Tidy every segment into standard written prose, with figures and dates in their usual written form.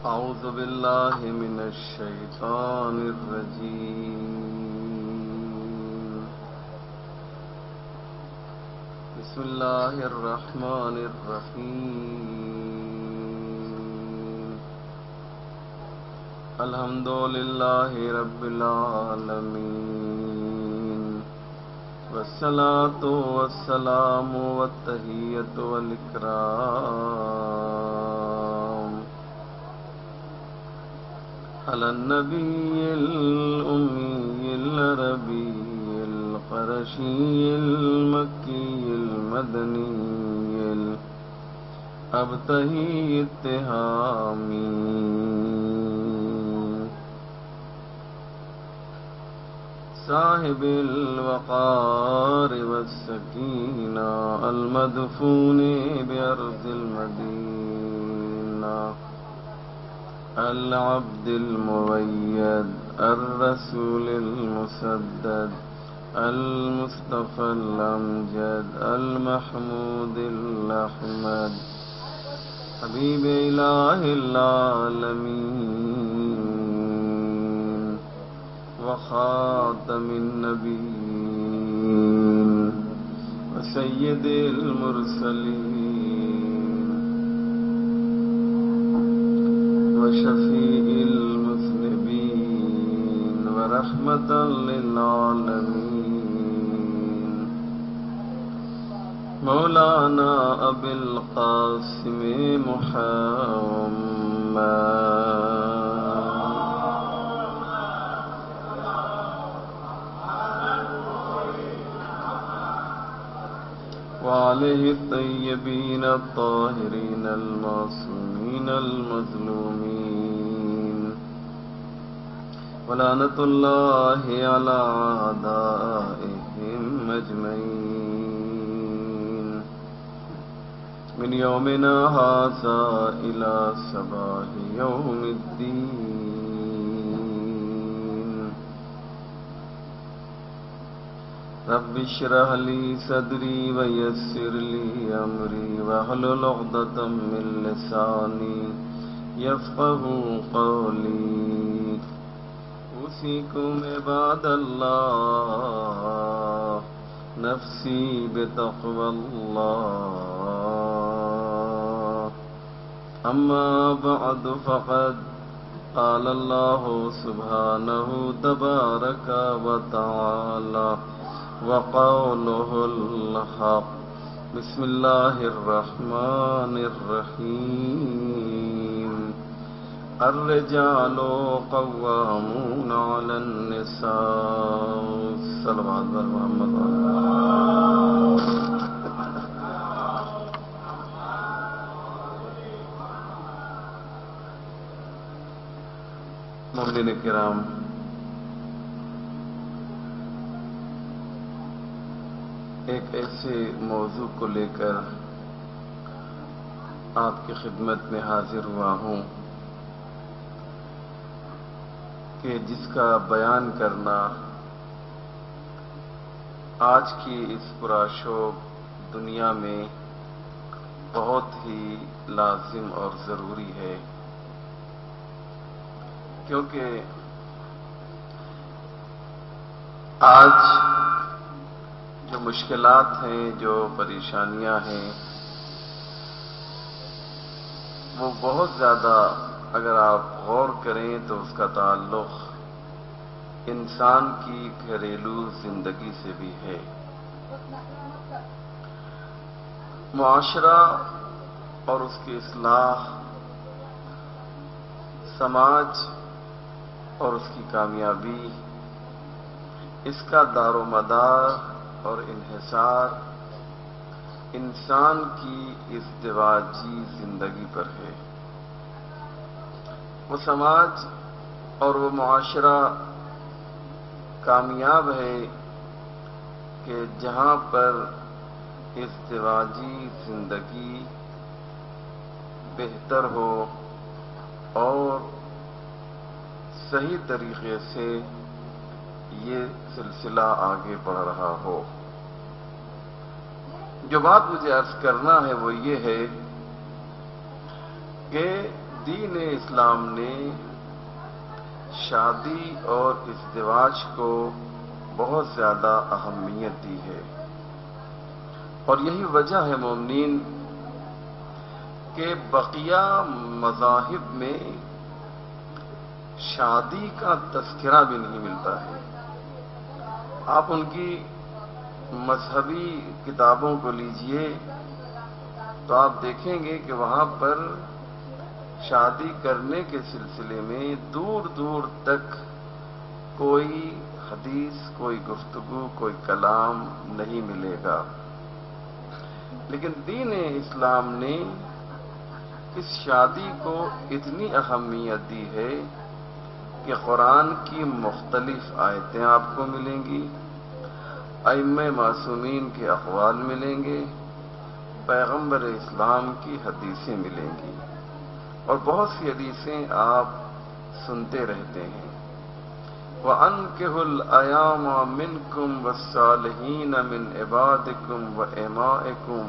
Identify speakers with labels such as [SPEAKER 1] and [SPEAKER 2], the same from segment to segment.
[SPEAKER 1] أعوذ بالله من الشيطان الرجيم. بسم الله الرحمن الرحيم. الحمد لله رب العالمين، والصلاة والسلام والتحية والإكرام على النبي الأمي العربي القرشي المكي المدني الأبتهي التهامي صاحب الوقار والسكينة المدفون بأرض المدينة العبد المؤيد الرسول المسدد المصطفى الأمجد المحمود الأحمد حبيب إله العالمين وخاتم النبيين وسيد المرسلين وشفيع المذنبين ورحمة للعالمين مولانا أبي القاسم محمد وعليه الطيبين الطاهرين المعصومين المظلومين ولعنة الله على أعدائهم أجمعين من يومنا هذا إلى صباح يوم الدين. رب اشرح لي صدري ويسر لي أمري واحلل عقدة من لساني يفقهوا قولي. أوصيكم عباد الله نفسي بتقوى الله. أما بعد فقد قال الله سبحانه تبارك وتعالى وقوله الحق. بسم الله الرحمن الرحيم. الرجال قوامون على النساء. صلوات محمد مومنین کرام، ایک ایسے موضوع کو لے کر آپ کی خدمت میں حاضر ہوا ہوں کہ جس کا بیان کرنا آج کی اس پرآشوب دنیا میں بہت ہی لازم اور ضروری ہے، کیونکہ آج جو مشکلات ہیں، جو پریشانیاں ہیں، وہ بہت زیادہ اگر آپ غور کریں تو اس کا تعلق انسان کی گھریلو زندگی سے بھی ہے. معاشرہ اور اس کی اصلاح، سماج اور اس کی کامیابی، اس کا دار و مدار اور انحصار انسان کی ازدواجی زندگی پر ہے. وہ سماج اور وہ معاشرہ کامیاب ہے کہ جہاں پر ازدواجی زندگی بہتر ہو اور صحیح طریقے سے یہ سلسلہ آگے بڑھ رہا ہو. جو بات مجھے عرض کرنا ہے وہ یہ ہے کہ دین اسلام نے شادی اور ازدواج کو بہت زیادہ اہمیت دی ہے، اور یہی وجہ ہے مومنین کہ بقیہ مذاہب میں شادی کا تذکرہ بھی نہیں ملتا ہے۔ آپ ان کی مذہبی کتابوں کو لیجئے تو آپ دیکھیں گے کہ وہاں پر شادی کرنے کے سلسلے میں دور دور تک کوئی حدیث، کوئی گفتگو، کوئی کلام نہیں ملے گا، لیکن دین اسلام نے اس شادی کو اتنی اہمیت دی ہے کہ قرآن کی مختلف آیتیں آپ کو ملیں گی، ائمہ معصومین کے اقوال ملیں گے، پیغمبر اسلام کی حدیثیں ملیں گی، اور بہت سی حدیثیں آپ سنتے رہتے ہیں۔ وَأَنكِحُوا الْأَيَامَ مِنكُمْ وَالصَّالِحِينَ مِنْ عِبَادِكُمْ وَإِمَائِكُمْ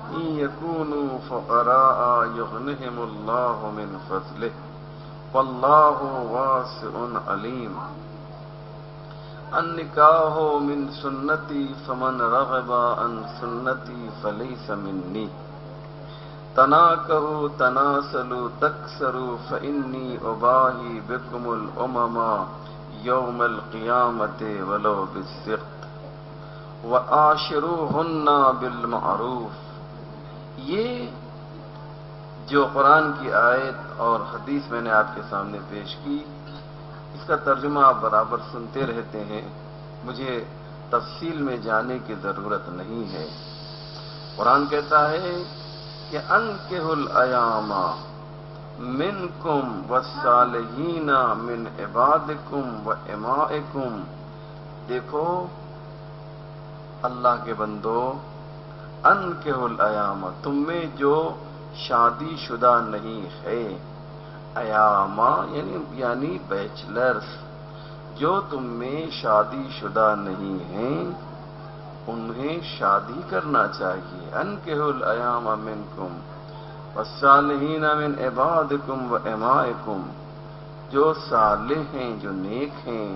[SPEAKER 1] إِن يَكُونُوا فُقَرَاءَ يُغْنِهِمُ اللَّهُ مِنْ فَضْلِهِ وَاللَّهُ وَاسِعٌ عَلِيمٌ۔ النِّكَاحُ مِنْ سُنَّتِي فَمَنْ رَغِبَ عَنْ سُنَّتِي فَلَيْسَ مِنِّي۔ تناكحوا تناسلوا تكسروا فإني أباهي بكم الأمم يوم القيامة ولو بالسقط وعاشروهن بالمعروف۔ یہ جو قرآن کی آیت اور حدیث میں نے آپ کے سامنے پیش کی، اس کا ترجمہ آپ برابر سنتے رہتے ہیں، مجھے تفصیل میں جانے کی ضرورت نہیں ہے۔ قرآن کہتا ہے کہ انکحوا الایام منکم والصالحین من عبادکم وامائکم۔ دیکھو اللہ کے بندو، انکحوا الایام، تم میں جو شادی شدہ نہیں ہے، ایاما یعنی بیچلرز، جو تم میں شادی شدہ نہیں ہیں انہیں شادی کرنا چاہیے۔ انکحوا الایام منکم والصالحین من عبادکم وامائکم، جو صالح ہیں، جو نیک ہیں،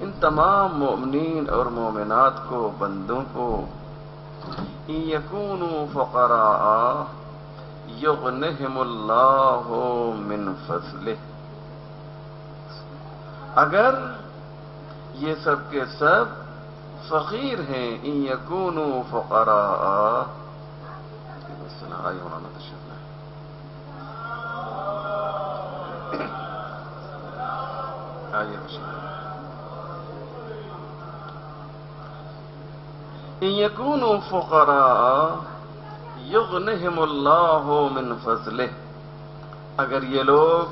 [SPEAKER 1] ان تمام مومنین اور مومنات کو، بندوں کو، ان یکونوا فقراء یغنہم اللہ من فضلہ، اگر یہ سب کے سب فقیر ہیں، ان یکونوا فقراء، ان یکونوا فقراء یغنہم اللہ من فضلہ، اگر یہ لوگ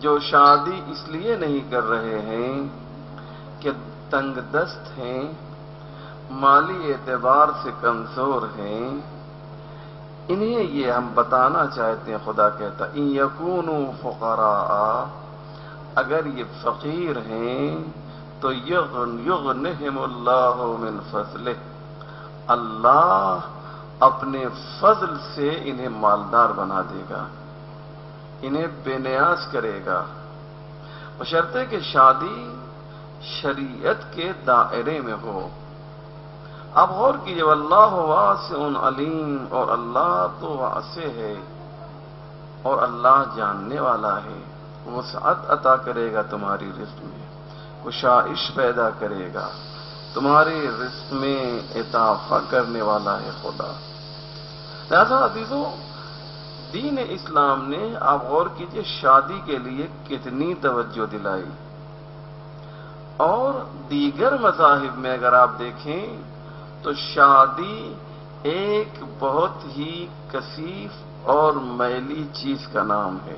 [SPEAKER 1] جو شادی اس لیے نہیں کر رہے ہیں کہ تنگ دست ہیں، مالی اعتبار سے کمزور ہیں، انہیں یہ ہم بتانا چاہتے ہیں، خدا کہتا ان یکونوا فقراء، اگر یہ فقیر ہیں تو یغنہم اللہ من فضلہ، اللہ اپنے فضل سے انہیں مالدار بنا دے گا، انہیں بے نیاز کرے گا، بشرطے کہ شادی شریعت کے دائرے میں ہو۔ اب غور کیجیے، واللہ واسع علیم، اور اللہ تو واسع ہے اور اللہ جاننے والا ہے، وسعت عطا کرے گا تمہاری رزق میں، کشائش پیدا کرے گا، تمہارے رزق میں اضافہ کرنے والا ہے خدا۔ لہذا عزیزو، دین اسلام نے، آپ غور کیجئے، شادی کے لیے کتنی توجہ دلائی، اور دیگر مذاہب میں اگر آپ دیکھیں تو شادی ایک بہت ہی کثیف اور میلی چیز کا نام ہے۔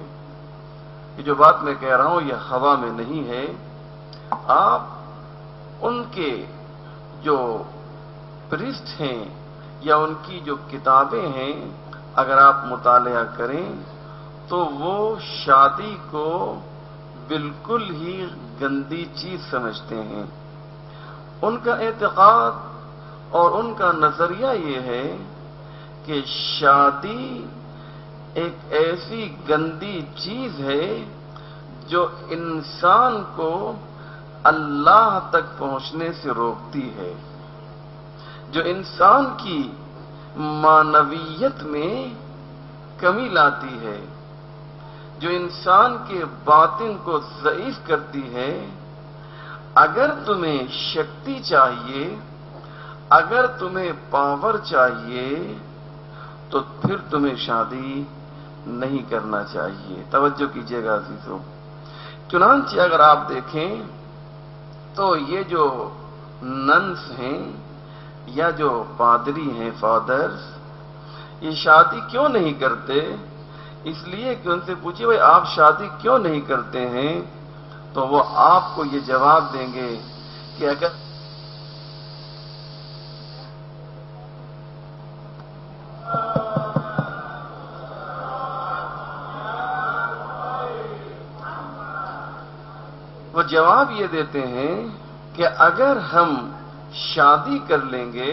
[SPEAKER 1] یہ جو بات میں کہہ رہا ہوں یہ ہوا میں نہیں ہے، آپ ان کے جو پرسٹ ہیں یا ان کی جو کتابیں ہیں اگر آپ مطالعہ کریں تو وہ شادی کو بالکل ہی گندی چیز سمجھتے ہیں۔ ان کا اعتقاد اور ان کا نظریہ یہ ہے کہ شادی ایک ایسی گندی چیز ہے جو انسان کو اللہ تک پہنچنے سے روکتی ہے، جو انسان کی معنویت میں کمی لاتی ہے، جو انسان کے باطن کو ضعیف کرتی ہے۔ اگر تمہیں شکتی چاہیے، اگر تمہیں پاور چاہیے، تو پھر تمہیں شادی نہیں کرنا چاہیے۔ توجہ کیجیے گا عزیزو۔ چنانچہ اگر آپ دیکھیں تو یہ جو ننس ہیں یا جو پادری ہیں، فادرز، یہ شادی کیوں نہیں کرتے؟ اس لیے کہ ان سے پوچھیے بھائی آپ شادی کیوں نہیں کرتے ہیں، تو وہ آپ کو یہ جواب دیں گے کہ اگر وہ جواب یہ دیتے ہیں کہ اگر ہم شادی کر لیں گے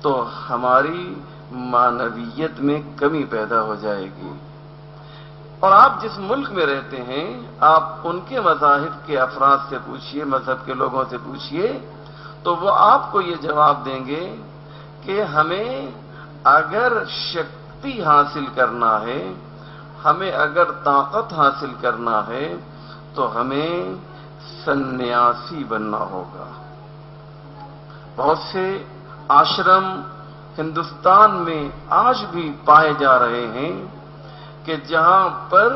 [SPEAKER 1] تو ہماری معنویت میں کمی پیدا ہو جائے گی۔ اور آپ جس ملک میں رہتے ہیں، آپ ان کے مذاہب کے افراد سے پوچھئے، مذہب کے لوگوں سے پوچھئے، تو وہ آپ کو یہ جواب دیں گے کہ ہمیں اگر شکتی حاصل کرنا ہے، ہمیں اگر طاقت حاصل کرنا ہے، تو ہمیں سنیاسی بننا ہوگا۔ بہت سے آشرم ہندوستان میں آج بھی پائے جا رہے ہیں کہ جہاں پر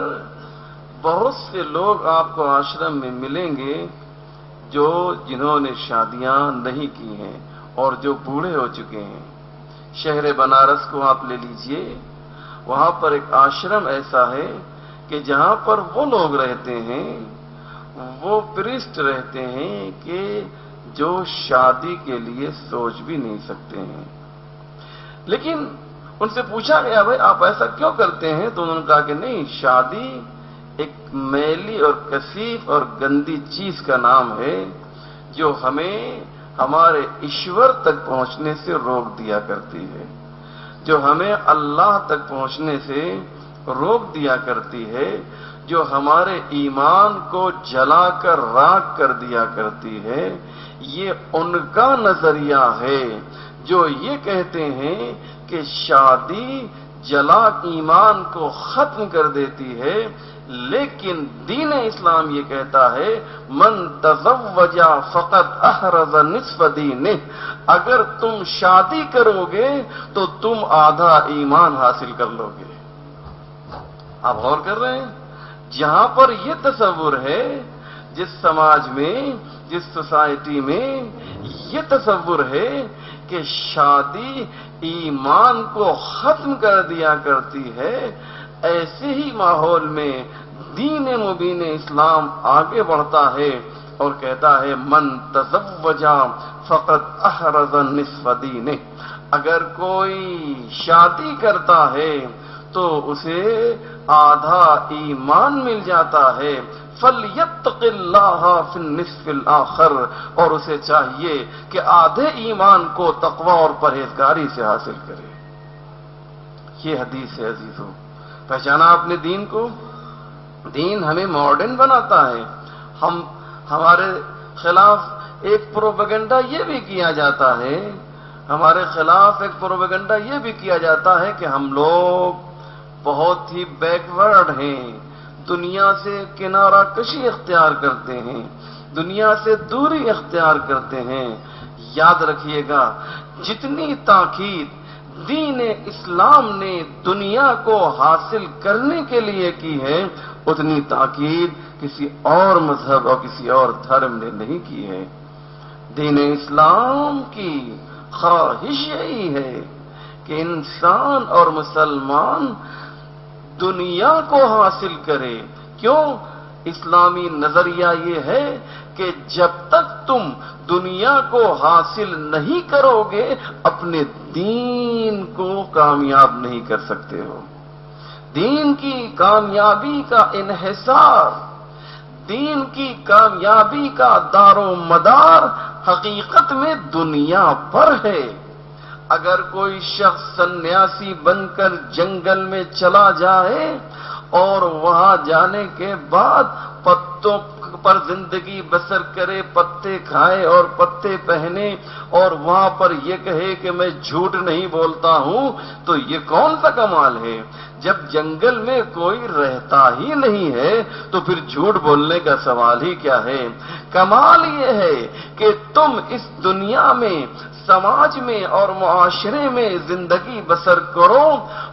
[SPEAKER 1] بہت سے لوگ آپ کو آشرم میں ملیں گے جنہوں نے شادیاں نہیں کی ہیں اور جو بوڑھے ہو چکے ہیں۔ شہر بنارس کو آپ لے لیجئے، وہاں پر ایک آشرم ایسا ہے کہ جہاں پر وہ لوگ رہتے ہیں، وہ پریسٹ رہتے ہیں کہ جو شادی کے لیے سوچ بھی نہیں سکتے ہیں۔ لیکن ان سے پوچھا گیا بھائی آپ ایسا کیوں کرتے ہیں، تو انہوں نے کہا کہ نہیں، شادی ایک میلی اور کثیف اور گندی چیز کا نام ہے جو ہمیں ہمارے ایشور تک پہنچنے سے روک دیا کرتی ہے، جو ہمیں اللہ تک پہنچنے سے روک دیا کرتی ہے، جو ہمارے ایمان کو جلا کر راکھ کر دیا کرتی ہے۔ یہ ان کا نظریہ ہے جو یہ کہتے ہیں کہ شادی جلا ایمان کو ختم کر دیتی ہے، لیکن دین اسلام یہ کہتا ہے من تزوج فقد احرز نصف دینہ، اگر تم شادی کرو گے تو تم آدھا ایمان حاصل کر لو گے۔ آپ غور کر رہے ہیں؟ جہاں پر یہ تصور ہے، جس سماج میں، جس سوسائٹی میں یہ تصور ہے کہ شادی ایمان کو ختم کر دیا کرتی ہے، ایسے ہی ماحول میں دین مبین اسلام آگے بڑھتا ہے اور کہتا ہے من تزوج فقد احرز نصف دینہ، اگر کوئی شادی کرتا ہے تو اسے آدھا ایمان مل جاتا ہے، فَلْيَتَّقِ اللَّهَ فِي النِّصْفِ الْآخَرِ، اور اسے چاہیے کہ آدھے ایمان کو تقوی اور پرہیزگاری سے حاصل کرے۔ یہ حدیث ہے عزیزو۔ پہچانا آپ نے دین کو؟ دین ہمیں ماڈرن بناتا ہے۔ ہمارے خلاف ایک پروپیگنڈا یہ بھی کیا جاتا ہے، ہمارے خلاف ایک پروپیگنڈا یہ بھی کیا جاتا ہے کہ ہم لوگ بہت ہی بیکورڈ ہیں، دنیا سے کنارہ کشی اختیار کرتے ہیں، دنیا سے دوری اختیار کرتے ہیں۔ یاد رکھیے گا، جتنی تاکید دین اسلام نے دنیا کو حاصل کرنے کے لیے کی ہے، اتنی تاکید کسی اور مذہب اور کسی اور دھرم نے نہیں کی ہے۔ دین اسلام کی خواہش یہی ہے کہ انسان اور مسلمان دنیا کو حاصل کرے۔ کیوں؟ اسلامی نظریہ یہ ہے کہ جب تک تم دنیا کو حاصل نہیں کرو گے، اپنے دین کو کامیاب نہیں کر سکتے ہو۔ دین کی کامیابی کا انحصار، دین کی کامیابی کا دار و مدار حقیقت میں دنیا پر ہے۔ اگر کوئی شخص سنیاسی بن کر جنگل میں چلا جائے اور وہاں جانے کے بعد پتوں پر زندگی بسر کرے، پتے کھائے اور پتے پہنے، اور وہاں پر یہ کہے کہ میں جھوٹ نہیں بولتا ہوں، تو یہ کون سا کمال ہے؟ جب جنگل میں کوئی رہتا ہی نہیں ہے تو پھر جھوٹ بولنے کا سوال ہی کیا ہے؟ کمال یہ ہے کہ تم اس دنیا میں، سماج میں اور معاشرے میں زندگی بسر کرو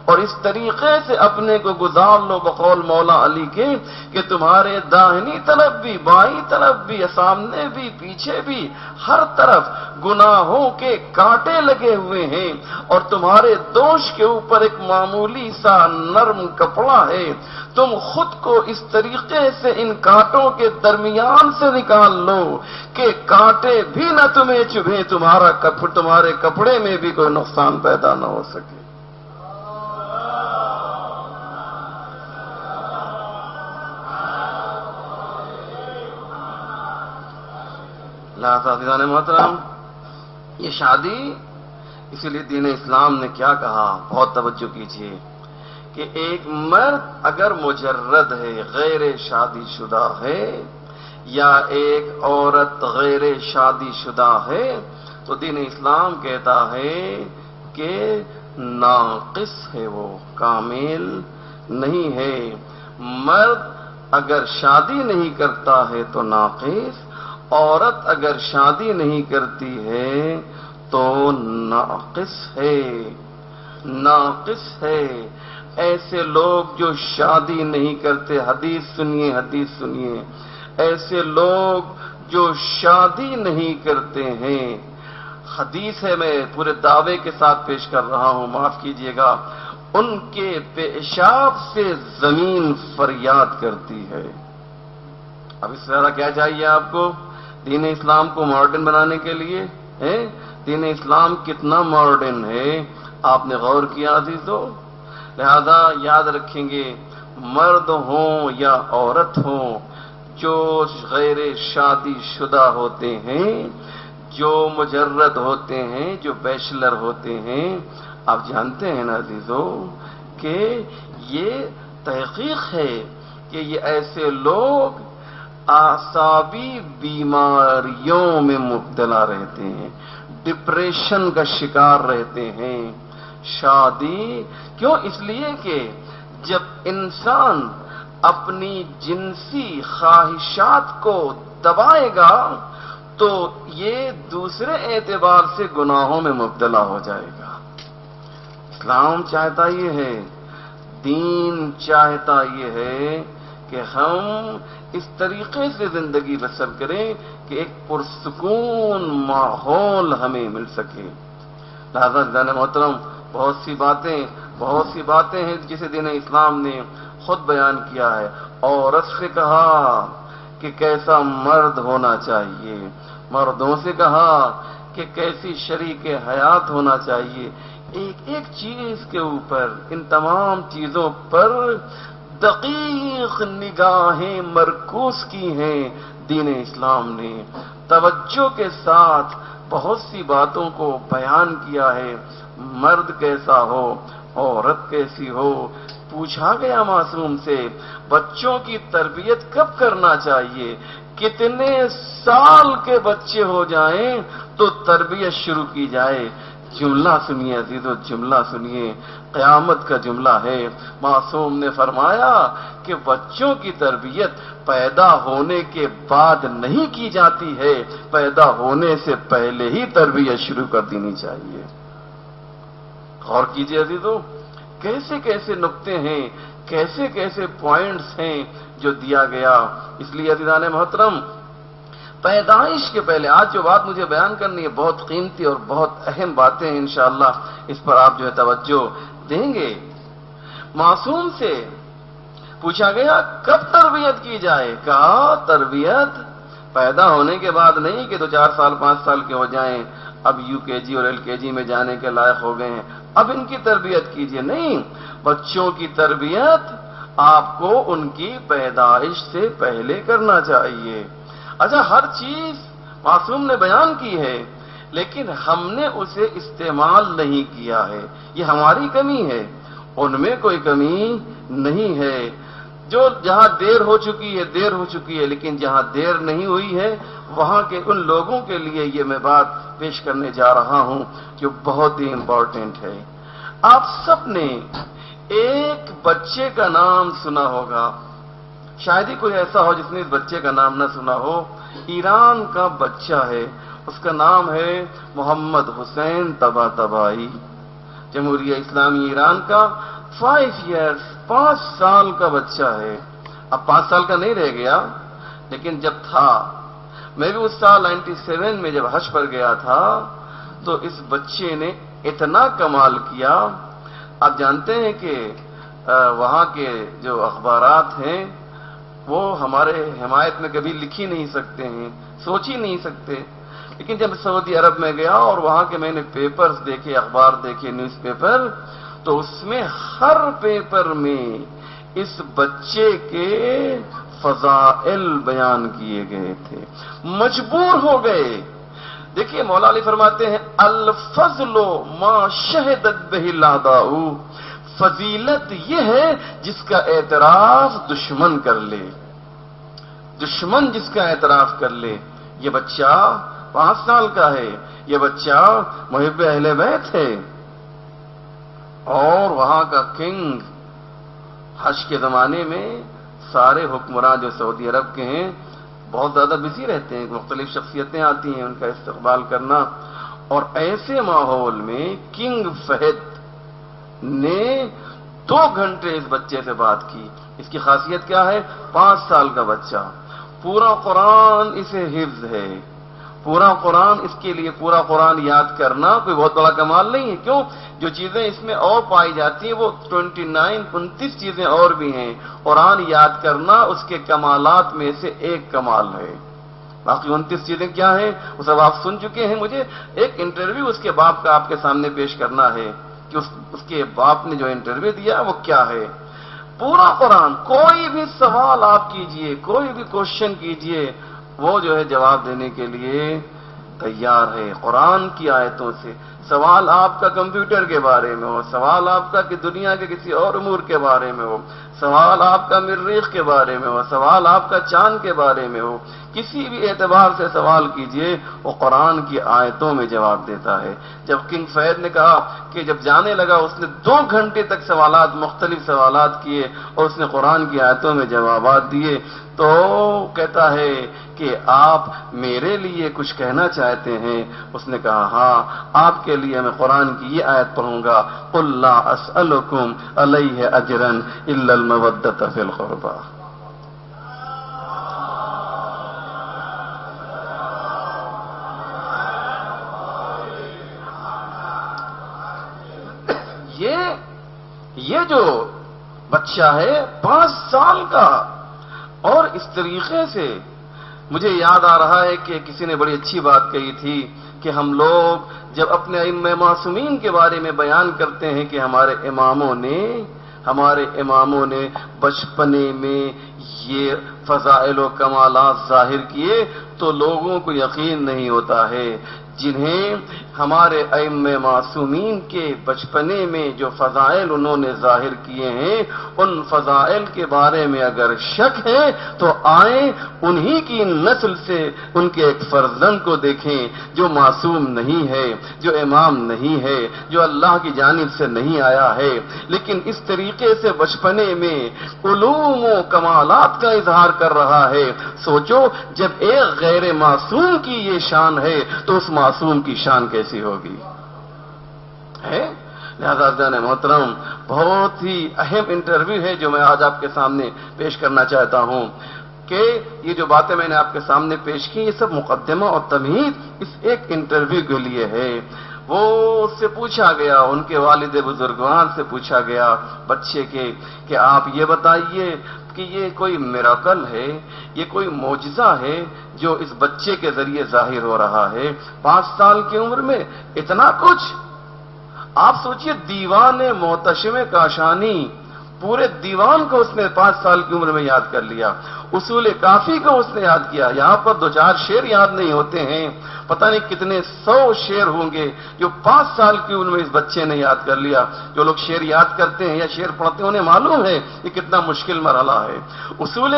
[SPEAKER 1] اور اس طریقے سے اپنے کو گزار لو بقول مولا علی کے کہ تمہارے داہنی طرف بھی، بائیں طرف بھی، سامنے بھی، پیچھے بھی، ہر طرف گناہوں کے کانٹے لگے ہوئے ہیں اور تمہارے دوش کے اوپر ایک معمولی سا نرم کپڑا ہے۔ تم خود کو اس طریقے سے ان کانٹوں کے درمیان سے نکال لو کہ کانٹے بھی نہ تمہیں چبھیں، تمہارے کپڑے میں بھی کوئی نقصان پیدا نہ ہو سکے۔ عزیزان محترم، یہ شادی، اسی لیے دین اسلام نے کیا کہا، بہت توجہ کیجیے کہ ایک مرد اگر مجرد ہے، غیر شادی شدہ ہے، یا ایک عورت غیر شادی شدہ ہے، تو دین اسلام کہتا ہے کہ ناقص ہے، وہ کامل نہیں ہے۔ مرد اگر شادی نہیں کرتا ہے تو ناقص، عورت اگر شادی نہیں کرتی ہے تو ناقص ہے، ناقص ہے۔ ایسے لوگ جو شادی نہیں کرتے، حدیث سنیے، حدیث سنیے، ایسے لوگ جو شادی نہیں کرتے ہیں، حدیث ہے، میں پورے دعوے کے ساتھ پیش کر رہا ہوں، معاف کیجیے گا، ان کے پیشاب سے زمین فریاد کرتی ہے۔ اب اس طرح کیا چاہیے آپ کو؟ دین اسلام کو ماڈرن بنانے کے لیے دین اسلام کتنا ماڈرن ہے، آپ نے غور کیا عزیزو؟ لہذا یاد رکھیں گے، مرد ہوں یا عورت ہوں، جو غیر شادی شدہ ہوتے ہیں، جو مجرد ہوتے ہیں، جو بیچلر ہوتے ہیں، آپ جانتے ہیں نا عزیزو کہ یہ تحقیق ہے کہ یہ ایسے لوگ اعصابی بیماریوں میں مبتلا رہتے ہیں، ڈپریشن کا شکار رہتے ہیں۔ شادی کیوں؟ اس لیے کہ جب انسان اپنی جنسی خواہشات کو دبائے گا تو یہ دوسرے اعتبار سے گناہوں میں مبتلا ہو جائے گا۔ اسلام چاہتا یہ ہے، دین چاہتا یہ ہے کہ ہم اس طریقے سے زندگی بسر کریں کہ ایک پرسکون ماحول ہمیں مل سکے۔ لہذا عزیزان محترم، بہت سی باتیں ہیں جسے دین اسلام نے خود بیان کیا ہے۔ عورت سے کہا کہ کیسا مرد ہونا چاہیے، مردوں سے کہا کہ کیسی شریک حیات ہونا چاہیے۔ ایک ایک چیز کے اوپر، ان تمام چیزوں پر دقیق نگاہیں مرکوز کی ہیں دین اسلام نے، توجہ کے ساتھ بہت سی باتوں کو بیان کیا ہے۔ مرد کیسا ہو، عورت کیسی ہو، پوچھا گیا معصوم سے بچوں کی تربیت کب کرنا چاہیے، کتنے سال کے بچے ہو جائیں تو تربیت شروع کی جائے۔ جملہ سنیے عزیزو، جملہ سنیے، قیامت کا جملہ ہے۔ معصوم نے فرمایا کہ بچوں کی تربیت پیدا ہونے کے بعد نہیں کی جاتی ہے، پیدا ہونے سے پہلے ہی تربیت شروع کر دینی چاہیے۔ غور کیجئے عزیزو، کیسے کیسے نقطے ہیں، کیسے کیسے پوائنٹس ہیں جو دیا گیا۔ اس لیے عزیزان محترم، پیدائش کے پہلے آج جو بات مجھے بیان کرنی ہے بہت قیمتی اور بہت اہم باتیں ہیں، انشاءاللہ اس پر آپ جو ہے توجہ دیں گے۔ معصوم سے پوچھا گیا کب تربیت کی جائے، کہا تربیت پیدا ہونے کے بعد نہیں کہ 2-4 سال 5 سال کے ہو جائیں، اب UKG اور LKG میں جانے کے لائق ہو گئے ہیں، اب ان کی تربیت کیجئے۔ نہیں، بچوں کی تربیت آپ کو ان کی پیدائش سے پہلے کرنا چاہیے۔ اچھا، ہر چیز معصوم نے بیان کی ہے، لیکن ہم نے اسے استعمال نہیں کیا ہے. یہ ہماری کمی ہے، ان میں کوئی کمی نہیں ہے. جو جہاں دیر ہو چکی ہے، لیکن جہاں دیر نہیں ہوئی ہے وہاں کے ان لوگوں کے لیے یہ میں بات پیش کرنے جا رہا ہوں جو بہت ہی امپورٹنٹ ہے. آپ سب نے ایک بچے کا نام سنا ہوگا، شاید ہی کوئی ایسا ہو جس نے اس بچے کا نام نہ سنا ہو. ایران کا بچہ ہے، اس کا نام ہے محمد حسین طباطبائی. جمہوریہ اسلامی ایران کا 5 سال کا بچہ ہے. اب 5 سال کا نہیں رہ گیا، لیکن جب تھا، میں بھی اس سال 97 میں جب حج پر گیا تھا تو اس بچے نے اتنا کمال کیا. آپ جانتے ہیں کہ وہاں کے جو اخبارات ہیں وہ ہمارے حمایت میں کبھی لکھ ہی نہیں سکتے ہیں، سوچ ہی نہیں سکتے. لیکن جب سعودی عرب میں گیا اور وہاں کے میں نے پیپرز دیکھے، اخبار دیکھے، نیوز پیپر، تو اس میں ہر پیپر میں اس بچے کے فضائل بیان کیے گئے تھے. مجبور ہو گئے. دیکھیے مولا علی فرماتے ہیں الفضل ما شہدت بہ الاعداء، فضیلت یہ ہے جس کا اعتراف دشمن کر لے. دشمن جس کا اعتراف کر لے. یہ بچہ 5 سال کا ہے، یہ بچہ محب اہل بیت ہے، اور وہاں کا کنگ. حج کے زمانے میں سارے حکمران جو سعودی عرب کے ہیں بہت زیادہ بزی رہتے ہیں، مختلف شخصیتیں آتی ہیں ان کا استقبال کرنا. اور ایسے ماحول میں کنگ فہد نے 2 گھنٹے اس بچے سے بات کی. اس کی خاصیت کیا ہے؟ 5 سال کا بچہ، پورا قرآن اسے حفظ ہے. پورا قرآن، اس کے لیے پورا قرآن یاد کرنا کوئی بہت بڑا کمال نہیں ہے. کیوں؟ جو چیزیں اس میں اور پائی جاتی ہیں وہ 29 چیزیں اور بھی ہیں. قرآن یاد کرنا اس کے کمالات میں سے ایک کمال ہے. باقی 29 چیزیں کیا ہیں وہ سب آپ سن چکے ہیں. مجھے ایک انٹرویو اس کے باپ کا آپ کے سامنے پیش کرنا ہے کہ اس کے باپ نے جو انٹرویو دیا وہ کیا ہے. پورا قرآن، کوئی بھی سوال آپ کیجئے، کوئی بھی کوشچن کیجئے، وہ جو ہے جواب دینے کے لیے تیار ہے قرآن کی آیتوں سے. سوال آپ کا کمپیوٹر کے بارے میں ہو، سوال آپ کا کہ دنیا کے کسی اور امور کے بارے میں ہو، سوال آپ کا مریخ کے بارے میں ہو، سوال آپ کا چاند کے بارے میں ہو، کسی بھی اعتبار سے سوال کیجئے وہ قرآن کی آیتوں میں جواب دیتا ہے. جب کنگ فہد نے کہا کہ جب جانے لگا اس نے 2 گھنٹے تک سوالات، مختلف سوالات کیے اور اس نے قرآن کی آیتوں میں جوابات دیے، تو کہتا ہے کہ آپ میرے لیے کچھ کہنا چاہتے ہیں؟ اس نے کہا ہاں، آپ کے لیے میں قرآن کی یہ آیت پڑھوں گا، قل لا اسألکم علیہ اجرا الا المودۃ فی القربى. یہ جو بچہ ہے 5 سال کا، اور اس طریقے سے مجھے یاد آ رہا ہے کہ کسی نے بڑی اچھی بات کہی تھی کہ ہم لوگ جب اپنے ائمہ معصومین کے بارے میں بیان کرتے ہیں کہ ہمارے اماموں نے بچپنے میں یہ فضائل و کمالات ظاہر کیے تو لوگوں کو یقین نہیں ہوتا ہے. جنہیں ہمارے ائمہ معصومین کے بچپنے میں جو فضائل انہوں نے ظاہر کیے ہیں، ان فضائل کے بارے میں اگر شک ہے تو آئیں انہی کی نسل سے ان کے ایک فرزند کو دیکھیں جو معصوم نہیں ہے، جو امام نہیں ہے، جو اللہ کی جانب سے نہیں آیا ہے، لیکن اس طریقے سے بچپنے میں علوم و کمالات کا اظہار کر رہا ہے. سوچو جب ایک غیر معصوم کی یہ شان ہے تو اس معصوم کی شان کیسی ہوگی ہے. لہذا عزیزان محترم، بہت ہی اہم انٹرویو ہے جو میں آج آپ کے سامنے پیش کرنا چاہتا ہوں کہ یہ جو باتیں میں نے آپ کے سامنے پیش کی یہ سب مقدمہ اور تمہید اس ایک انٹرویو کے لیے ہے. وہ اس سے پوچھا گیا، ان کے والد بزرگوار سے پوچھا گیا بچے کے کہ آپ یہ بتائیے کہ یہ کوئی میراکل ہے، یہ کوئی معجزہ ہے جو اس بچے کے ذریعے ظاہر ہو رہا ہے 5 سال کی عمر میں اتنا کچھ. آپ سوچئے دیوان محتشم کاشانی، پورے دیوان کو اس نے 5 سال کی عمر میں یاد کر لیا. اصول کافی کو اس نے یاد کیا. یہاں پر 2-4 شعر یاد نہیں ہوتے ہیں، پتہ نہیں کتنے 100 شعر ہوں گے جو 5 سال کی عمر میں اس بچے نے یاد کر لیا. جو لوگ شعر یاد کرتے ہیں یا شعر پڑھتے ہیں انہیں معلوم ہے یہ کتنا مشکل مرحلہ ہے. اصول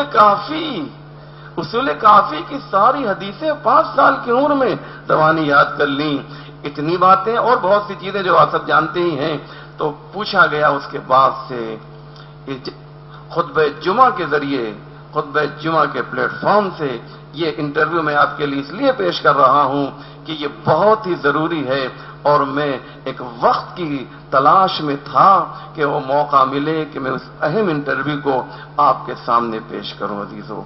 [SPEAKER 1] کافی کی ساری حدیثیں 5 سال کی عمر میں زبانی یاد کر لیں. اتنی باتیں اور بہت سی چیزیں جو آپ سب جانتے ہی ہیں. تو پوچھا گیا اس کے بعد سے خطبہ جمعہ کے ذریعے، خطبہ جمعہ کے پلیٹ فارم سے یہ انٹرویو میں آپ کے لیے اس لیے پیش کر رہا ہوں کہ یہ بہت ہی ضروری ہے، اور میں ایک وقت کی تلاش میں تھا کہ وہ موقع ملے کہ میں اس اہم انٹرویو کو آپ کے سامنے پیش کروں عزیزو.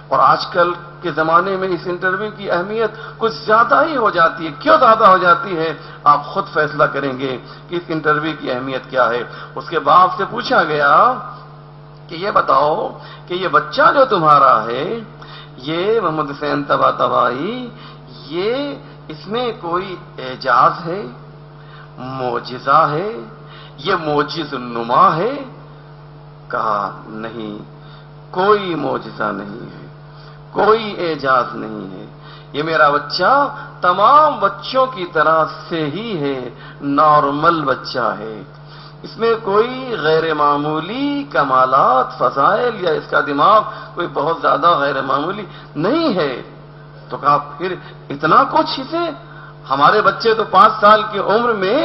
[SPEAKER 1] اور آج کل کے زمانے میں اس انٹرویو کی اہمیت کچھ زیادہ ہی ہو جاتی ہے. کیوں زیادہ ہو جاتی ہے آپ خود فیصلہ کریں گے کہ اس انٹرویو کی اہمیت کیا ہے. اس کے باپ سے پوچھا گیا کہ یہ بتاؤ کہ یہ بچہ جو تمہارا ہے، یہ محمد حسین طباطبائی، یہ اس میں کوئی اعجاز ہے، معجزہ ہے، یہ معجز نما ہے؟ کہا نہیں، کوئی معجزہ نہیں ہے، کوئی اعجاز نہیں ہے. یہ میرا بچہ تمام بچوں کی طرح سے ہی ہے، نارمل بچہ ہے. اس میں کوئی غیر معمولی کمالات، فضائل یا اس کا دماغ کوئی بہت زیادہ غیر معمولی نہیں ہے. تو کہا پھر اتنا کچھ اسے؟ ہمارے بچے تو 5 سال کی عمر میں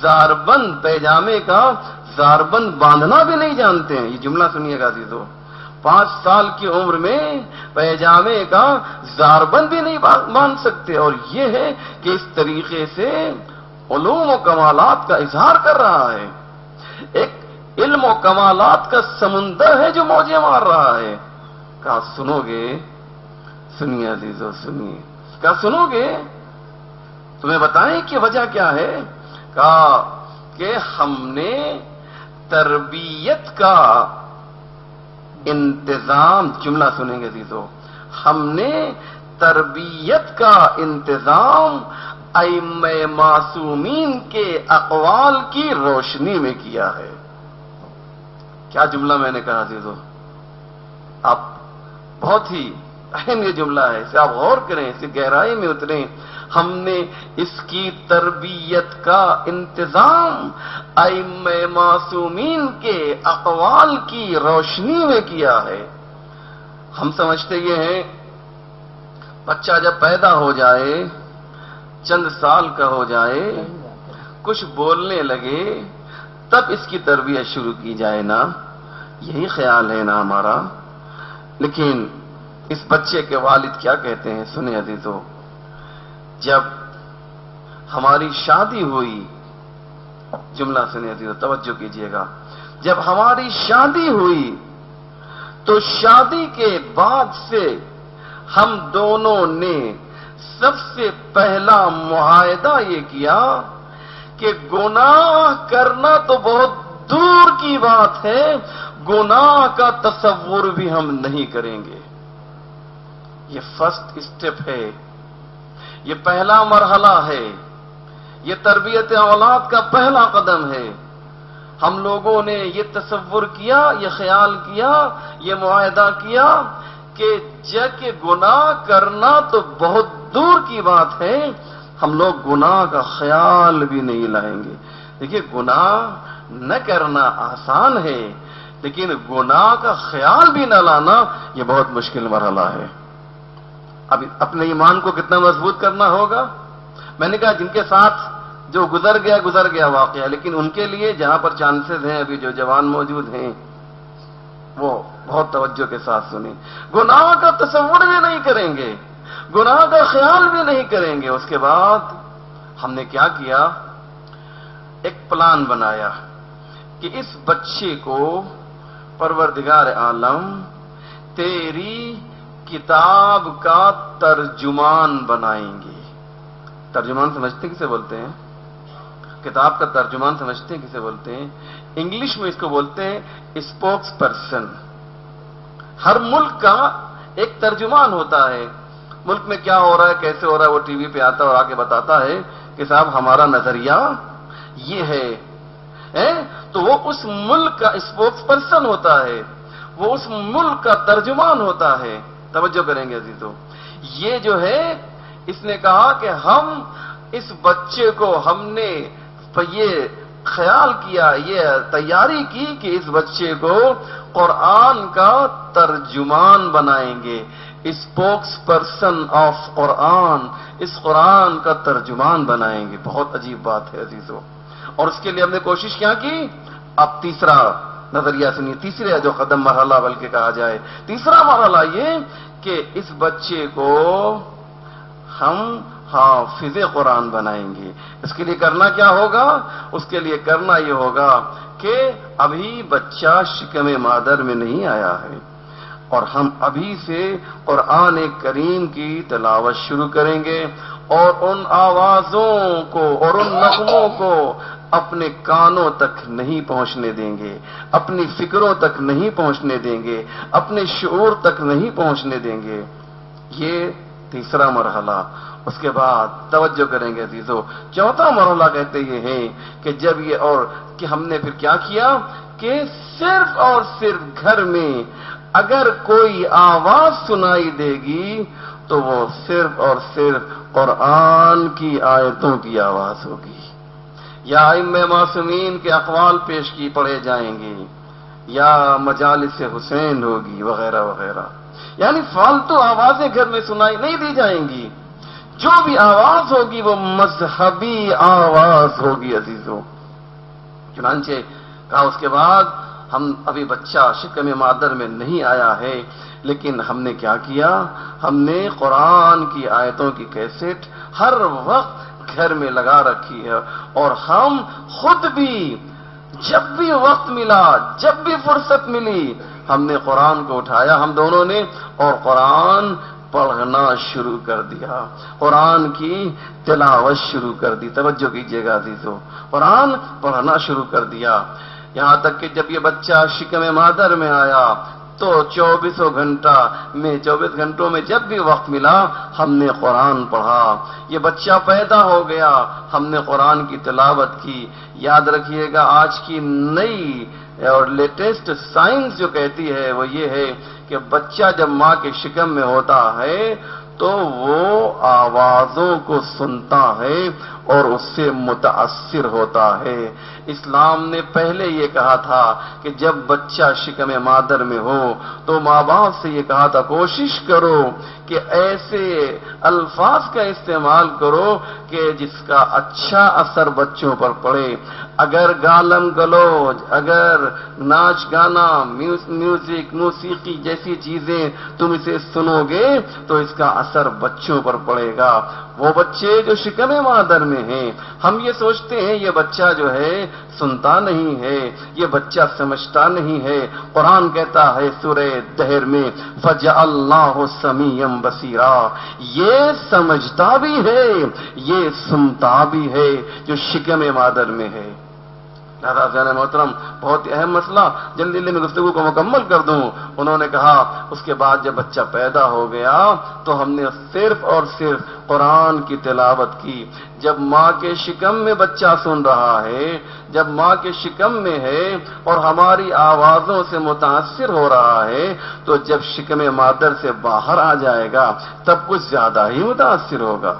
[SPEAKER 1] زاربند پیجامے کا زاربند باندھنا بھی نہیں جانتے ہیں. یہ جملہ سنیے گا عزیزو، 5 سال کی عمر میں پیجامے کا زاربند بھی نہیں باندھ سکتے، اور یہ ہے کہ اس طریقے سے علوم و کمالات کا اظہار کر رہا ہے. ایک علم و کمالات کا سمندر ہے جو موجیں مار رہا ہے. کہا سنو گے؟ سنیے عزیزو سنیے. کہا سنو گے؟ تمہیں بتائیں کہ وجہ کیا ہے؟ کہا کہ ہم نے تربیت کا انتظام، جملہ سنیں گے عزیزو، ہم نے تربیت کا انتظام ائمہ معصومین کے اقوال کی روشنی میں کیا ہے. کیا جملہ میں نے کہا عزیزو؟ آپ بہت ہی اہم یہ جملہ ہے، اسے آپ غور کریں، اسے گہرائی میں اتریں. ہم نے اس کی تربیت کا انتظام ائمہ معصومین کے اقوال کی روشنی میں کیا ہے. ہم سمجھتے یہ ہیں بچہ جب پیدا ہو جائے، چند سال کا ہو جائے، کچھ بولنے لگے، تب اس کی تربیت شروع کی جائے نا، یہی خیال ہے نا ہمارا. لیکن اس بچے کے والد کیا کہتے ہیں سنیں عزیزو. جب ہماری شادی ہوئی، جملہ سنیں عزیزو توجہ کیجئے گا، جب ہماری شادی ہوئی تو شادی کے بعد سے ہم دونوں نے سب سے پہلا معاہدہ یہ کیا کہ گناہ کرنا تو بہت دور کی بات ہے، گناہ کا تصور بھی ہم نہیں کریں گے. یہ فرسٹ اسٹیپ ہے، یہ پہلا مرحلہ ہے، یہ تربیت اولاد کا پہلا قدم ہے. ہم لوگوں نے یہ تصور کیا، یہ خیال کیا، یہ معاہدہ کیا کہ کہ گناہ کرنا تو بہت دور کی بات ہے، ہم لوگ گناہ کا خیال بھی نہیں لائیں گے. دیکھیے گناہ نہ کرنا آسان ہے، لیکن گناہ کا خیال بھی نہ لانا یہ بہت مشکل مرحلہ ہے. اب اپنے ایمان کو کتنا مضبوط کرنا ہوگا. میں نے کہا جن کے ساتھ جو گزر گیا واقعہ، لیکن ان کے لیے جہاں پر چانسز ہیں، ابھی جو جوان موجود ہیں وہ بہت توجہ کے ساتھ سنیں. گناہ کا تصور بھی نہیں کریں گے، گناہ کا خیال بھی نہیں کریں گے. اس کے بعد ہم نے کیا کیا، ایک پلان بنایا کہ اس بچے کو پروردگار عالم تیری کتاب کا ترجمان بنائیں گے. ترجمان سمجھتے کسے بولتے ہیں؟ کتاب کا ترجمان سمجھتے ہیں کسے بولتے ہیں؟ انگلش میں اس کو بولتے ہیں اسپوکس پرسن. ہر ملک کا ایک ترجمان ہوتا ہے. ملک میں کیا ہو رہا ہے، کیسے ہو رہا ہے، وہ ٹی وی پہ آتا ہے اور آ کے بتاتا ہے کہ صاحب ہمارا نظریہ یہ ہے. تو وہ اس ملک کا اسپوکس پرسن ہوتا ہے، وہ اس ملک کا ترجمان ہوتا ہے. توجہ کریں گے عزیزو. یہ جو ہے اس نے کہا کہ ہم اس بچے کو ہم نے یہ خیال کیا، یہ تیاری کی کہ اس بچے کو قرآن کا ترجمان بنائیں گے، اسپوکس پرسن آف قرآن، اس قرآن کا ترجمان بنائیں گے۔ بہت عجیب بات ہے عزیزو، اور اس کے لیے ہم نے کوشش کیا کی؟ اب تیسرا نظریہ سنیے، تیسرے جو قدم مرحلہ بلکہ کہا جائے، تیسرا مرحلہ یہ کہ اس بچے کو ہم حافظ قرآن بنائیں گے۔ اس کے لیے کرنا کیا ہوگا؟ اس کے لیے کرنا یہ ہوگا کہ ابھی بچہ شکم مادر میں نہیں آیا ہے، اور ہم ابھی سے قرآن کریم کی تلاوت شروع کریں گے، اور ان آوازوں کو اور ان نغموں کو اپنے کانوں تک نہیں پہنچنے دیں گے، اپنی فکروں تک نہیں پہنچنے دیں گے، اپنے شعور تک نہیں پہنچنے دیں گے۔ یہ تیسرا مرحلہ۔ اس کے بعد توجہ کریں گے عزیزو، چوتھا مرحلہ کہتے یہ ہیں کہ جب یہ، اور کہ ہم نے پھر کیا کیا کہ صرف اور صرف گھر میں اگر کوئی آواز سنائی دے گی تو وہ صرف اور صرف قرآن کی آیتوں کی آواز ہوگی، یا ائمہ معصومین کے اقوال پیش کی پڑھے جائیں گے، یا مجالس حسین ہوگی وغیرہ وغیرہ، یعنی فالتو آوازیں گھر میں سنائی نہیں دی جائیں گی۔ جو بھی آواز ہوگی وہ مذہبی آواز ہوگی عزیزو۔ چنانچہ کہا اس کے بعد ہم ابھی بچہ شکم مادر میں نہیں آیا ہے، لیکن ہم نے کیا کیا؟ ہم نے قرآن کی آیتوں کی کیسٹ ہر وقت گھر میں لگا رکھی ہے، اور ہم خود بھی جب بھی وقت ملا، جب بھی فرصت ملی، ہم نے قرآن کو اٹھایا ہم دونوں نے، اور قرآن پڑھنا شروع کر دیا، قرآن کی تلاوت شروع کر دی۔ توجہ کیجیے گا عزیزو، قرآن پڑھنا شروع کر دیا، یہاں تک کہ جب یہ بچہ شکم مادر میں آیا تو 24 گھنٹوں میں جب بھی وقت ملا ہم نے قرآن پڑھا۔ یہ بچہ پیدا ہو گیا، ہم نے قرآن کی تلاوت کی۔ یاد رکھیے گا، آج کی نئی اور لیٹسٹ سائنس جو کہتی ہے وہ یہ ہے کہ بچہ جب ماں کے شکم میں ہوتا ہے تو وہ آوازوں کو سنتا ہے اور اس سے متاثر ہوتا ہے۔ اسلام نے پہلے یہ کہا تھا کہ جب بچہ شکم مادر میں ہو تو ماں باپ سے یہ کہا تھا کوشش کرو کہ ایسے الفاظ کا استعمال کرو کہ جس کا اچھا اثر بچوں پر پڑے۔ اگر گالم گلوج، اگر ناچ گانا، میوزک، موسیقی جیسی چیزیں تم اسے سنو گے تو اس کا اثر بچوں پر پڑے گا۔ وہ بچے جو شکم مادر میں ہیں، ہم یہ سوچتے ہیں یہ بچہ جو ہے سنتا نہیں ہے، یہ بچہ سمجھتا نہیں ہے۔ قرآن کہتا ہے سورہ دہر میں فَجَعَلْنَاهُ سَمِيعًا بَصِيرًا، یہ سمجھتا بھی ہے، یہ سنتا بھی ہے جو شکم مادر میں ہے۔ لہذا عزیزان محترم، بہت ہی اہم مسئلہ، جلدی میں گفتگو کو مکمل کر دوں۔ انہوں نے کہا اس کے بعد جب بچہ پیدا ہو گیا تو ہم نے صرف اور صرف قرآن کی تلاوت کی۔ جب ماں کے شکم میں بچہ سن رہا ہے، جب ماں کے شکم میں ہے اور ہماری آوازوں سے متاثر ہو رہا ہے، تو جب شکم مادر سے باہر آ جائے گا تب کچھ زیادہ ہی متاثر ہوگا،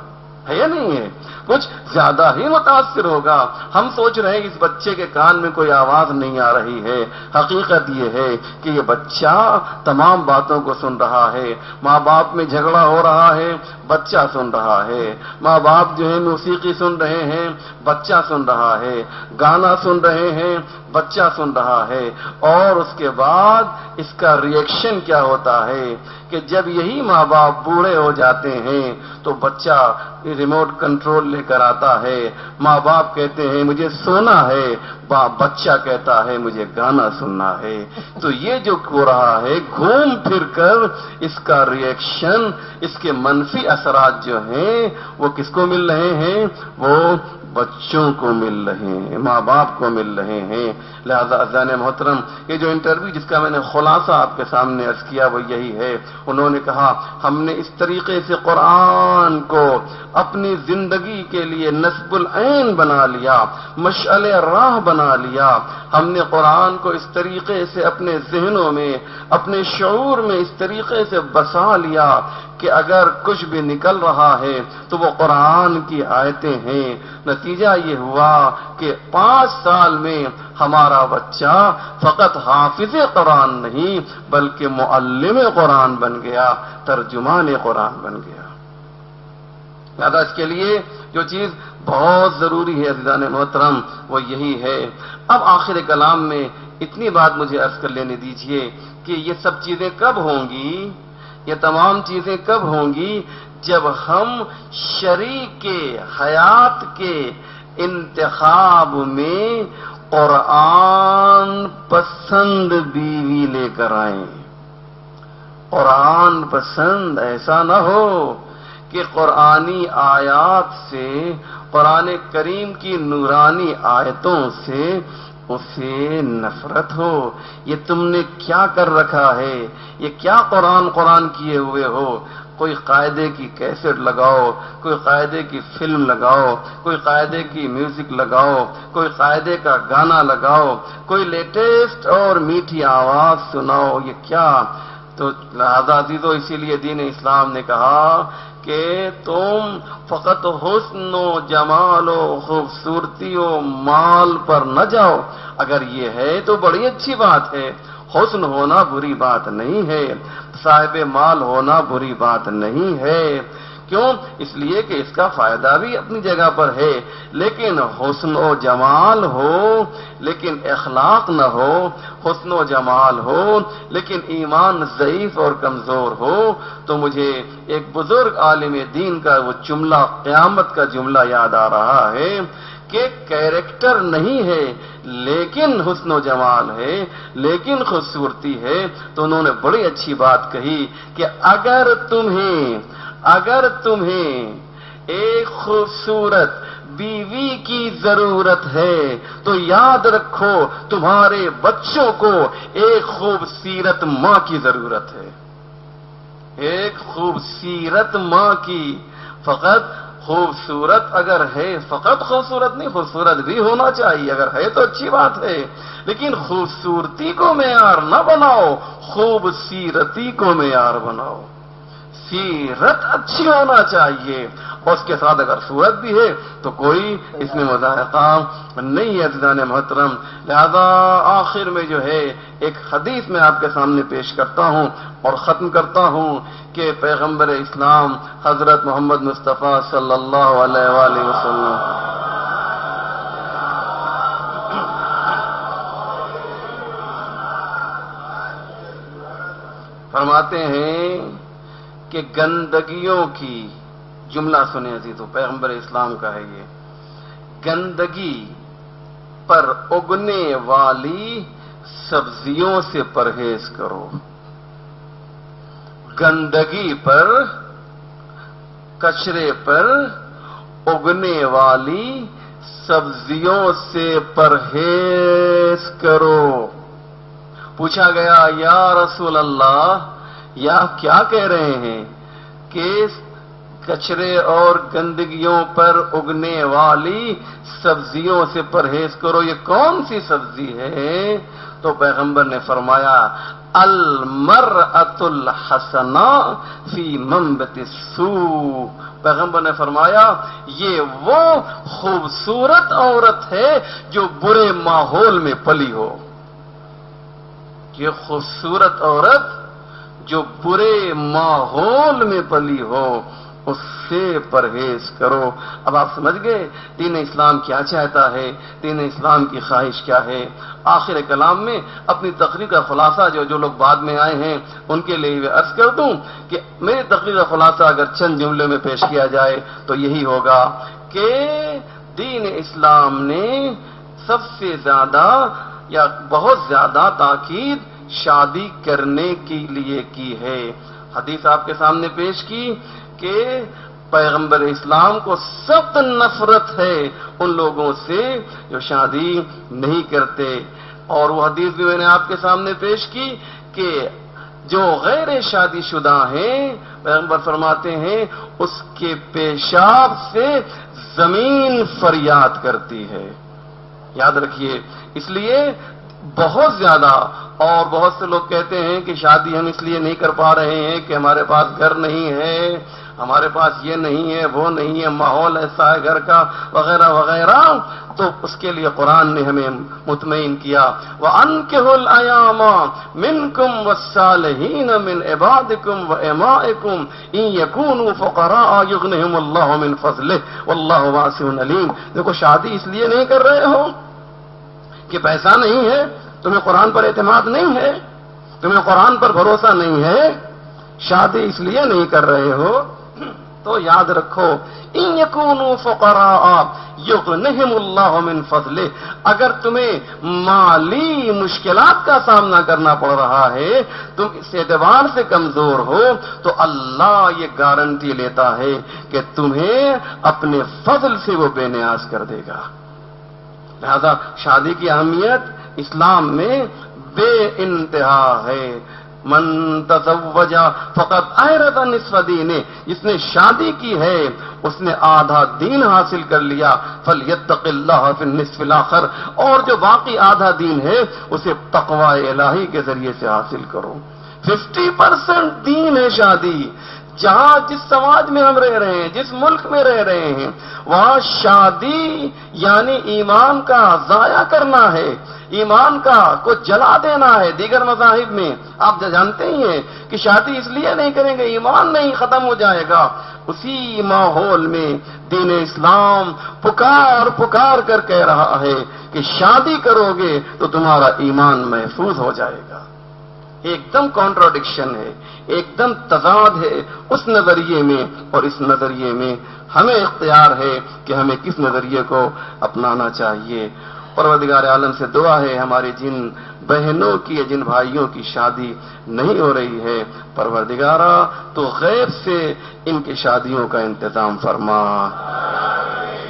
[SPEAKER 1] ہے یا نہیں ہے؟ کچھ زیادہ ہی متاثر ہوگا۔ ہم سوچ رہے ہیں اس بچے کے کان میں کوئی آواز نہیں آ رہی ہے، حقیقت یہ ہے کہ یہ بچہ تمام باتوں کو سن رہا ہے۔ ماں باپ میں جھگڑا ہو رہا ہے، بچہ سن رہا ہے۔ ماں باپ جو ہے موسیقی سن رہے ہیں، بچہ سن رہا ہے۔ گانا سن رہے ہیں، بچہ سن رہا ہے۔ اور اس کے بعد اس کا ریئیکشن کیا ہوتا ہے کہ جب یہی ماں باپ بوڑھے ہو جاتے ہیں تو بچہ ریموٹ کنٹرول لے کر آتا ہے، ماں باپ کہتے ہیں مجھے سونا ہے، بچہ کہتا ہے مجھے گانا سننا ہے۔ تو یہ جو ہو رہا ہے گھوم پھر کر اس کا ریئیکشن، اس کے منفی اثرات جو ہیں وہ کس کو مل رہے ہیں؟ وہ بچوں کو مل رہے ہیں، ماں باپ کو مل رہے ہیں۔ لہذا عزیزان محترم، یہ جو انٹرویو جس کا میں نے خلاصہ آپ کے سامنے عرض کیا وہ یہی ہے۔ انہوں نے کہا ہم نے اس طریقے سے قرآن کو اپنی زندگی کے لیے نصب العین بنا لیا، مشعل راہ بنا لیا۔ ہم نے قرآن کو اس طریقے سے اپنے ذہنوں میں، اپنے شعور میں اس طریقے سے بسا لیا کہ اگر کچھ بھی نکل رہا ہے تو وہ قرآن کی آیتیں ہیں۔ نتیجہ یہ ہوا کہ 5 سال میں ہمارا بچہ فقط حافظ قرآن نہیں بلکہ معلم قرآن بن گیا، ترجمان قرآن بن گیا۔ لہذا اس کے لیے جو چیز بہت ضروری ہے عزیزان محترم وہ یہی ہے۔ اب آخر کلام میں اتنی بات مجھے عرض کر لینے دیجئے کہ یہ سب چیزیں کب ہوں گی، یہ تمام چیزیں کب ہوں گی؟ جب ہم شریک حیات کے انتخاب میں قرآن پسند بیوی لے کر آئیں۔ قرآن پسند، ایسا نہ ہو کہ قرآنی آیات سے، قرآن کریم کی نورانی آیتوں سے اسے نفرت ہو۔ یہ تم نے کیا کر رکھا ہے، یہ کیا قرآن کیے ہوئے ہو؟ کوئی قاعدے کی کیسٹ لگاؤ، کوئی قاعدے کی فلم لگاؤ، کوئی قاعدے کی میوزک لگاؤ، کوئی قاعدے کا گانا لگاؤ، کوئی لیٹسٹ اور میٹھی آواز سناؤ، یہ کیا؟ تو لہذا عزیزو اسی لیے دین اسلام نے کہا کہ تم فقط حسن و جمال و خوبصورتی و مال پر نہ جاؤ۔ اگر یہ ہے تو بڑی اچھی بات ہے، حسن ہونا بری بات نہیں ہے، صاحب مال ہونا بری بات نہیں ہے۔ کیوں؟ اس لیے کہ اس کا فائدہ بھی اپنی جگہ پر ہے، لیکن حسن و جمال ہو لیکن اخلاق نہ ہو، حسن و جمال ہو لیکن ایمان ضعیف اور کمزور ہو۔ تو مجھے ایک بزرگ عالم دین کا وہ جملہ، قیامت کا جملہ یاد آ رہا ہے کہ کیریکٹر نہیں ہے لیکن حسن و جمال ہے، لیکن خوبصورتی ہے۔ تو انہوں نے بڑی اچھی بات کہی کہ اگر تمہیں ایک خوبصورت بیوی کی ضرورت ہے تو یاد رکھو تمہارے بچوں کو ایک خوبصورت ماں کی ضرورت ہے، ایک خوبصورت ماں کی۔ فقط خوبصورت اگر ہے، فقط خوبصورت نہیں، خوبصورت بھی ہونا چاہیے، اگر ہے تو اچھی بات ہے، لیکن خوبصورتی کو معیار نہ بناؤ، خوبصورتی کو معیار بناؤ۔ سیرت اچھی ہونا چاہیے اور اس کے ساتھ اگر صورت بھی ہے تو کوئی اس میں مذائقہ نہیں ہے عزیزان محترم۔ لہذا آخر میں جو ہے ایک حدیث میں آپ کے سامنے پیش کرتا ہوں اور ختم کرتا ہوں کہ پیغمبر اسلام حضرت محمد مصطفیٰ صلی اللہ علیہ وآلہ وسلم فرماتے ہیں کہ گندگیوں کی، جملہ سنیں عزیزو، پیغمبر اسلام کا ہے یہ، گندگی پر اگنے والی سبزیوں سے پرہیز کرو، گندگی پر، کچرے پر اگنے والی سبزیوں سے پرہیز کرو۔ پوچھا گیا یا رسول اللہ، یا کیا کہہ رہے ہیں کہ کچرے اور گندگیوں پر اگنے والی سبزیوں سے پرہیز کرو، یہ کون سی سبزی ہے؟ تو پیغمبر نے فرمایا المرأۃ الحسنہ فی منبت السوء، پیغمبر نے فرمایا یہ وہ خوبصورت عورت ہے جو برے ماحول میں پلی ہو، یہ خوبصورت عورت جو برے ماحول میں پلی ہو اس سے پرہیز کرو۔ اب آپ سمجھ گئے دین اسلام کیا چاہتا ہے، دین اسلام کی خواہش کیا ہے۔ آخر کلام میں اپنی تقریر کا خلاصہ جو لوگ بعد میں آئے ہیں ان کے لیے میں عرض کر دوں کہ میری تقریر کا خلاصہ اگر چند جملے میں پیش کیا جائے تو یہی ہوگا کہ دین اسلام نے سب سے زیادہ یا بہت زیادہ تاکید شادی کرنے کے لیے کی ہے۔ حدیث آپ کے سامنے پیش کی کہ پیغمبر اسلام کو سخت نفرت ہے ان لوگوں سے جو شادی نہیں کرتے، اور وہ حدیث بھی میں نے آپ کے سامنے پیش کی کہ جو غیر شادی شدہ ہیں پیغمبر فرماتے ہیں اس کے پیشاب سے زمین فریاد کرتی ہے، یاد رکھیے. اس لیے بہت زیادہ، اور بہت سے لوگ کہتے ہیں کہ شادی ہم اس لیے نہیں کر پا رہے ہیں کہ ہمارے پاس گھر نہیں ہے، ہمارے پاس یہ نہیں ہے، وہ نہیں ہے، ماحول ایسا ہے گھر کا وغیرہ وغیرہ. تو اس کے لیے قرآن نے ہمیں مطمئن کیا، وَأَنكِحُوا الْأَيَامَ مِنكُمْ وَالصَّالِحِينَ مِنْ عِبَادِكُمْ وَإِمَائِكُمْ إِنْ يَكُونُوا فُقَرَاءَ يُغْنِهِمُ اللَّهُ مِنْ فَضْلِهِ وَاللَّهُ وَاسِعٌ عَلِيمٌ. دیکھو شادی اس لیے نہیں کر رہے ہو کہ پیسہ نہیں ہے، تمہیں قرآن پر اعتماد نہیں ہے، تمہیں قرآن پر بھروسہ نہیں ہے، شادی اس لیے نہیں کر رہے ہو تو یاد رکھو ان یکونوا فقراء یغنہم اللہ من فضلہ، اگر تمہیں مالی مشکلات کا سامنا کرنا پڑ رہا ہے، تم اس اعتبار سے کمزور ہو، تو اللہ یہ گارنٹی لیتا ہے کہ تمہیں اپنے فضل سے وہ بے نیاز کر دے گا. لہذا شادی کی اہمیت اسلام میں بے انتہا ہے. من تزوج فقد احرز نصف دینہ، جس نے شادی کی ہے اس نے آدھا دین حاصل کر لیا. فلیتق اللہ فی النصف الاخر، اور جو باقی آدھا دین ہے اسے تقوی الہی کے ذریعے سے حاصل کرو. 50% دین ہے شادی. جہاں جس سماج میں ہم رہ رہے ہیں، جس ملک میں رہ رہے ہیں، وہاں شادی یعنی ایمان کا ضائع کرنا ہے، ایمان کا کو جلا دینا ہے. دیگر مذاہب میں آپ جانتے ہی ہیں کہ شادی اس لیے نہیں کریں گے، ایمان نہیں ختم ہو جائے گا. اسی ماحول میں دین اسلام پکار کر کہہ رہا ہے کہ شادی کرو گے تو تمہارا ایمان محفوظ ہو جائے گا. ایک دم کانٹراڈکشن ہے، ایک دم تضاد ہے اس نظریے میں اور اس نظریے میں. ہمیں اختیار ہے کہ ہمیں کس نظریے کو اپنانا چاہیے. پروردگار عالم سے دعا ہے ہماری جن بہنوں کی جن بھائیوں کی شادی نہیں ہو رہی ہے، پروردگارا تو غیب سے ان کی شادیوں کا انتظام فرما.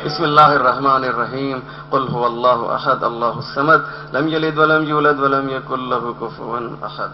[SPEAKER 1] بسم اللہ الرحمن الرحیم. قل هو اللہ احد اللہ الصمد لم یلد ولم یولد ولم یکن له کفوا احد.